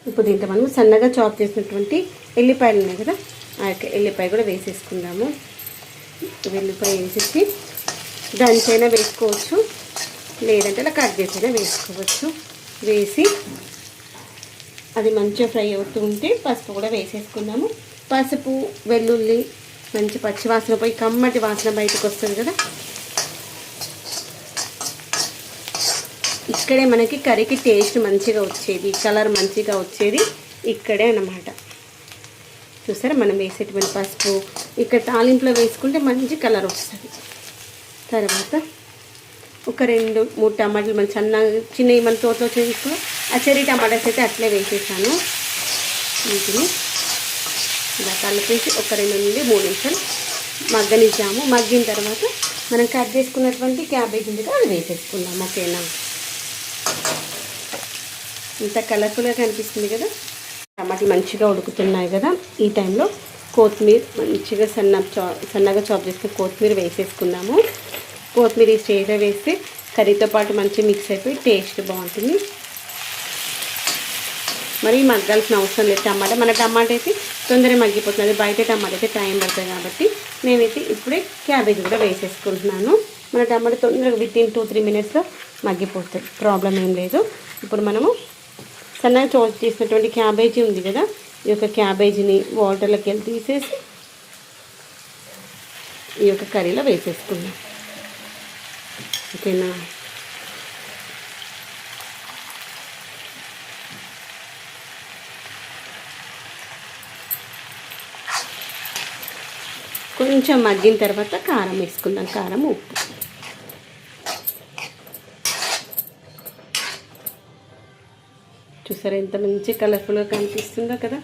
ఇప్పుడు దీంట్లో మనం సన్నగా చాప్ చేసినటువంటి ఎల్లిపాయలు ఉన్నాయి కదా, ఆ యొక్క ఎల్లిపాయ కూడా వేసేసుకుందాము. వెల్లిపాయ వేసేసి దంచైనా వేసుకోవచ్చు, లేదంటే అలా కట్ చేసైనా వేసుకోవచ్చు. వేసి అది మంచిగా ఫ్రై అవుతూ ఉంటే పసుపు కూడా వేసేసుకుందాము. పసుపు, వెల్లుల్లి మంచి పచ్చి వాసన పోయి కమ్మటి వాసన బయటకు వస్తుంది కదా. ఇక్కడే మనకి కర్రీకి టేస్ట్ మంచిగా వచ్చేది, కలర్ మంచిగా వచ్చేది ఇక్కడే అన్నమాట. చూసారా, మనం వేసేటువంటి పసుపు ఇక్కడ తాలింపులో వేసుకుంటే మంచి కలర్ వస్తుంది. తర్వాత ఒక 2-3 టమాటాలు మన చిన్నవి మన తోటలో చేసుకుని ఆ చెర్రీ టమాటాస్ అయితే అట్లే వేసేసాను. వీటిని ఇలా కలిపేసి ఒక 2 నుండి 3 నిమిషాలు మగ్గనిచ్చాము. మగ్గిన తర్వాత మనం కట్ చేసుకున్నటువంటి క్యాబేజ్ ఉంది కదా, అది వేసేసుకుందాం. ఓకేనా, ఇంత కలర్ఫుల్గా కనిపిస్తుంది కదా. టమాటాలు మంచిగా ఉడుకుతున్నాయి కదా. ఈ టైంలో కొత్తిమీర మంచిగా సన్నగా చాప్ చేసుకుని కొత్తిమీర వేసేసుకున్నాము. కొత్తిమీర ఈ స్టేజ్లో వేస్తే కర్రీతో పాటు మంచి మిక్స్ అయిపోయి టేస్ట్ బాగుంటుంది. మరి మగ్గాల్సిన అవసరం లేదు. మన టమాటా అయితే తొందరగా మగ్గిపోతుంది. బయట టమాటా అయితే టైం పడుతుంది కాబట్టి నేనైతే ఇప్పుడే క్యాబేజ్ కూడా వేసేసుకుంటున్నాను. మన టమాటా తొందరగా వితిన్ 2-3 మినిట్స్లో మగ్గిపోతుంది, ప్రాబ్లం ఏం లేదు. ఇప్పుడు మనము సన్నగా చాప్ చేసినటువంటి క్యాబేజీ ఉంది కదా, ఈ యొక్క క్యాబేజీని వాటర్లోకి వెళ్ళి తీసేసి ఈ యొక్క కర్రీలో వేసేసుకుందాం. ఓకేనా, కొంచెం మగ్గిన తర్వాత కారం వేసుకుందాం. కారం, ఉప్పు. చూసారా ఎంత మంచి కలర్ఫుల్గా కనిపిస్తుందో కదా.